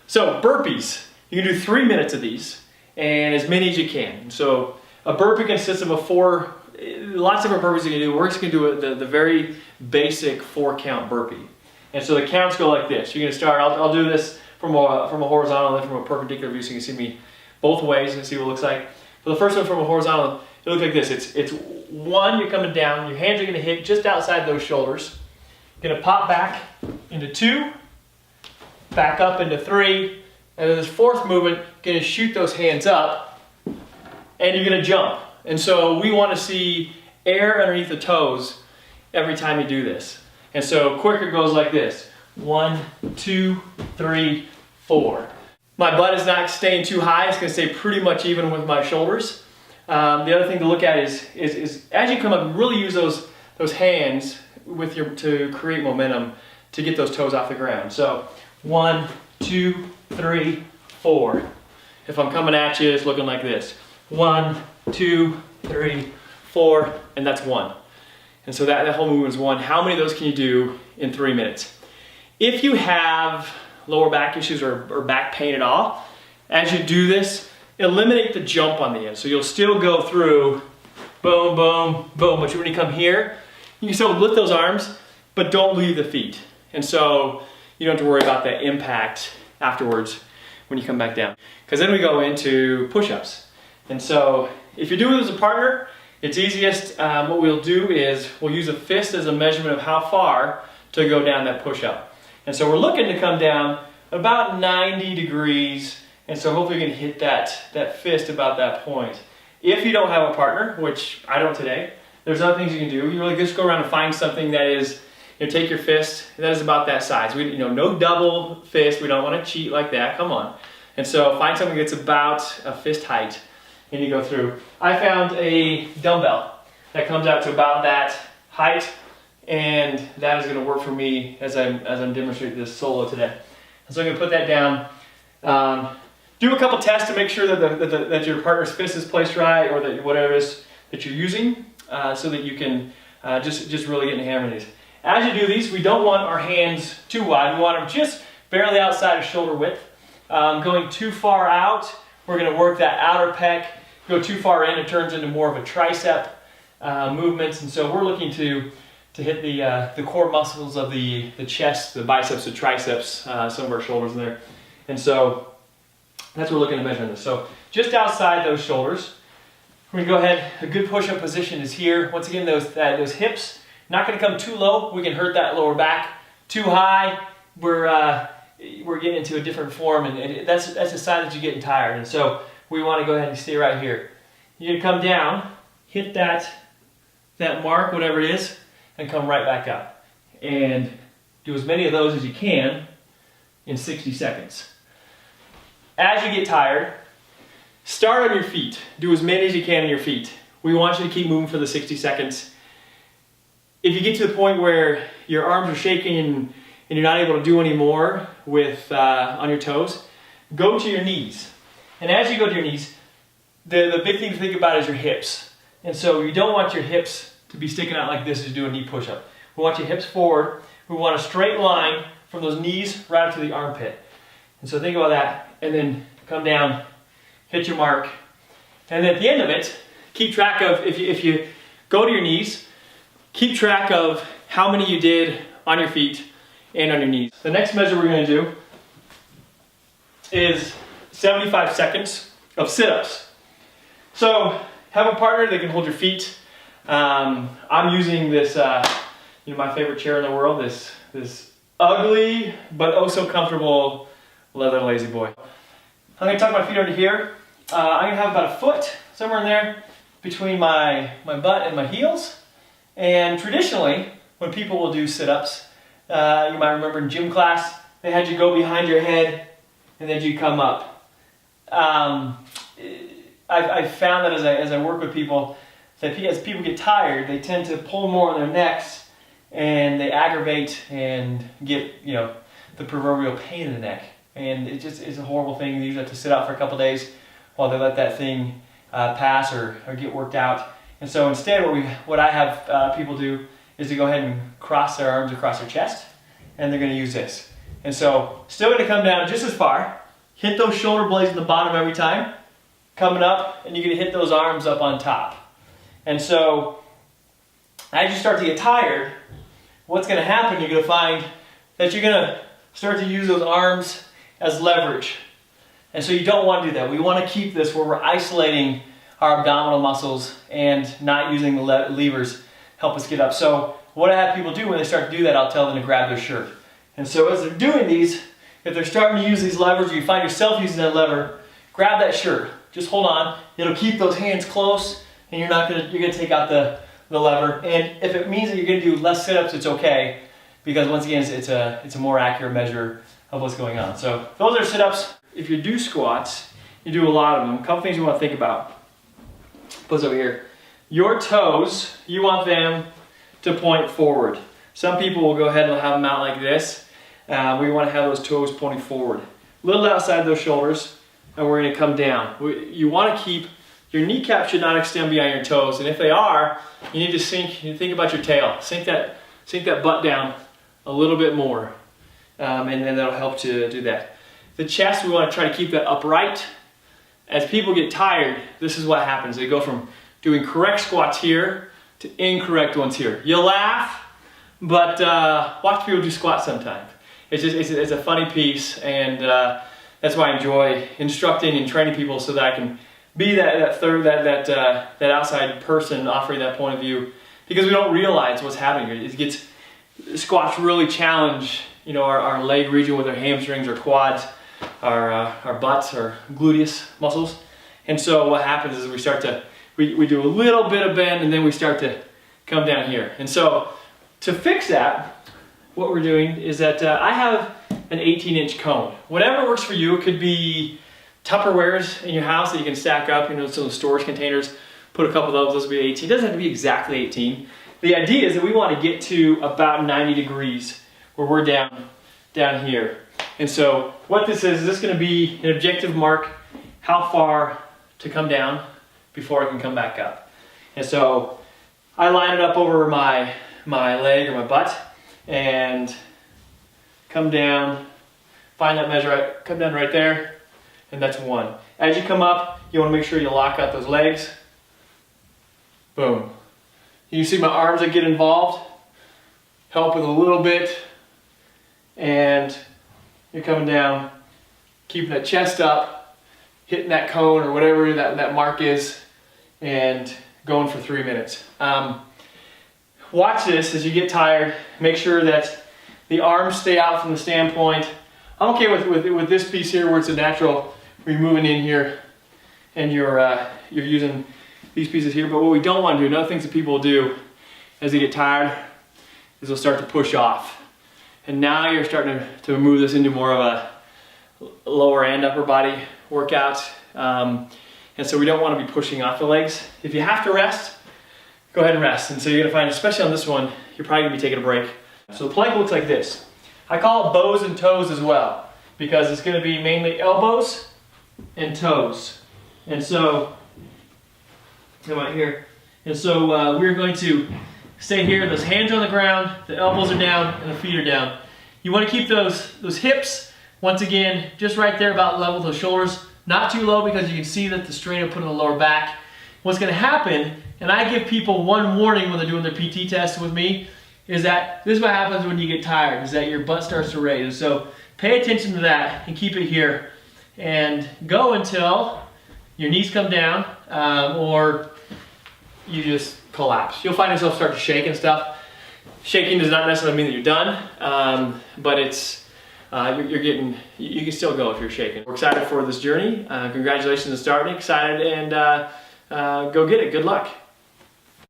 So burpees, you can do 3 minutes of these and as many as you can. So a burpee consists of lots of different burpees you can do. We're just gonna do the very basic 4-count burpee. And so the counts go like this. You're gonna start, I'll do this from a horizontal and from a perpendicular view so you can see me both ways and see what it looks like. For the first one from a horizontal, it looks like this. It's 1, you're coming down, your hands are gonna hit just outside those shoulders. You're gonna pop back into 2, back up into 3, and then this 4th movement, you're gonna shoot those hands up, and you're gonna jump. And so we wanna see air underneath the toes every time you do this. And so quicker goes like this. 1, 2, 3, 4. My butt is not staying too high. It's gonna stay pretty much even with my shoulders. The other thing to look at is as you come up, really use those hands to create momentum to get those toes off the ground. So 1, 2, 3, 4. If I'm coming at you, it's looking like this. 1, 2, 3, 4, and that's 1. And so that whole movement is 1. How many of those can you do in 3 minutes? If you have lower back issues or back pain at all, as you do this, eliminate the jump on the end. So you'll still go through boom, boom, boom, but when you come here, you can still lift those arms, but don't leave the feet. And so you don't have to worry about that impact afterwards when you come back down. Because then we go into push-ups. And so if you're doing this as a partner, it's easiest, what we'll do is we'll use a fist as a measurement of how far to go down that push-up. And so we're looking to come down about 90 degrees, and so hopefully you can hit that fist about that point. If you don't have a partner, which I don't today, there's other things you can do. You really just go around and find something that is, take your fist, that is about that size. No double fist, we don't want to cheat like that, come on. And so find something that's about a fist height, and you go through. I found a dumbbell that comes out to about that height, and that is going to work for me as I'm demonstrating this solo today. And so I'm going to put that down. Do a couple tests to make sure that your partner's fist is placed right, or that whatever it is that you're using, so that you can just really get in the hammer of these. As you do these, we don't want our hands too wide. We want them just barely outside of shoulder width. Going too far out, we're going to work that outer pec. Go too far in, it turns into more of a tricep movements, and so we're looking to hit the core muscles of the chest, the biceps, the triceps, some of our shoulders in there. And so that's what we're looking to measure in this. So just outside those shoulders, we're gonna go ahead, a good push-up position is here. Once again, those hips, not gonna come too low, we can hurt that lower back. Too high, we're getting into a different form, and that's a sign that you're getting tired. And so we wanna go ahead and stay right here. You're gonna come down, hit that mark, whatever it is, and come right back up. And do as many of those as you can in 60 seconds. As you get tired, start on your feet. Do as many as you can on your feet. We want you to keep moving for the 60 seconds. If you get to the point where your arms are shaking and you're not able to do any more with on your toes, go to your knees. And as you go to your knees, the big thing to think about is your hips. And so you don't want your hips to be sticking out like this as you do a knee push-up. We want your hips forward. We want a straight line from those knees right up to the armpit. And so think about that, and then come down, hit your mark. And then at the end of it, keep track of, if you go to your knees, keep track of how many you did on your feet and on your knees. The next measure we're going to do is 75 seconds of sit-ups. So have a partner that can hold your feet. I'm using this, my favorite chair in the world, this ugly but oh so comfortable leather lazy boy. I'm going to tuck my feet under here. I'm going to have about a foot somewhere in there between my butt and my heels. And traditionally, when people will do sit-ups, you might remember in gym class, they had you go behind your head and then you come up. I've found that as I work with people, that as people get tired, they tend to pull more on their necks and they aggravate and get, the proverbial pain in the neck. And it just is a horrible thing. They usually have to sit out for a couple days while they let that thing pass or get worked out. And so instead what I have people do is to go ahead and cross their arms across their chest, and they're going to use this. And so still gonna come down just as far, hit those shoulder blades in the bottom every time, coming up, and you're gonna hit those arms up on top. And so as you start to get tired, what's gonna happen, you're gonna find that you're gonna start to use those arms as leverage. And so you don't want to do that. We want to keep this where we're isolating our abdominal muscles and not using the levers help us get up. So what I have people do when they start to do that, I'll tell them to grab their shirt. And so as they're doing these, if they're starting to use these levers, or you find yourself using that lever, grab that shirt. Just hold on. It'll keep those hands close, and you're gonna take out the lever. And if it means that you're gonna do less sit-ups, it's okay, because once again, it's a more accurate measure of what's going on. So those are sit-ups. If you do squats, you do a lot of them. A couple things you want to think about. Put this over here. Your toes, you want them to point forward. Some people will go ahead and have them out like this. We want to have those toes pointing forward. A little outside those shoulders, and we're going to come down. You want to keep, your kneecap should not extend beyond your toes, and if they are, you need to think about your tail. Sink that butt down a little bit more, and then that'll help to do that. The chest, we want to try to keep that upright. As people get tired, this is what happens. They go from doing correct squats here to incorrect ones here. You laugh, but watch people do squats sometimes. It's a funny piece, and that's why I enjoy instructing and training people, so that I can be that outside person offering that point of view, because we don't realize what's happening here. Squats really challenge, our leg region with our hamstrings, our quads, our butts, our gluteus muscles. And so what happens is we do a little bit of bend, and then we start to come down here. And so to fix that, what we're doing is that I have an 18-inch cone. Whatever works for you. It could be Tupperwares in your house that you can stack up, some storage containers. Put a couple of those will be 18. It doesn't have to be exactly 18. The idea is that we want to get to about 90 degrees where we're down here. And so what this is this going to be an objective mark, how far to come down before I can come back up. And so I line it up over my leg or my butt and come down, find that measure, come down right there, and that's 1. As you come up, you want to make sure you lock out those legs. Boom. You see my arms that get involved, help with a little bit, and you're coming down, keeping that chest up, hitting that cone or whatever that mark is, and going for 3 minutes. Watch this as you get tired. Make sure that the arms stay out from the standpoint. I'm okay with this piece here where it's a natural, where you're moving in here and you're using these pieces here. But what we don't want to do, another things that people do as they get tired, is they'll start to push off. And now you're starting to move this into more of a lower and upper body workout. And so we don't want to be pushing off the legs. If you have to rest, go ahead and rest. And so you're going to find, especially on this one, you're probably going to be taking a break. So the plank looks like this. I call it bows and toes as well, because it's going to be mainly elbows and toes. And so, come out here. And so we're going to stay here, those hands on the ground, the elbows are down, and the feet are down. You want to keep those hips, once again, just right there about level with those shoulders. Not too low, because you can see that the strain will put in the lower back. What's going to happen, and I give people one warning when they're doing their PT test with me, is that this is what happens when you get tired, is that your butt starts to raise. And so pay attention to that and keep it here. And go until your knees come down or you just collapse. You'll find yourself start to shake and stuff. Shaking does not necessarily mean that you're done, but it's you can still go if you're shaking. We're excited for this journey. Congratulations on starting, excited, and go get it. Good luck.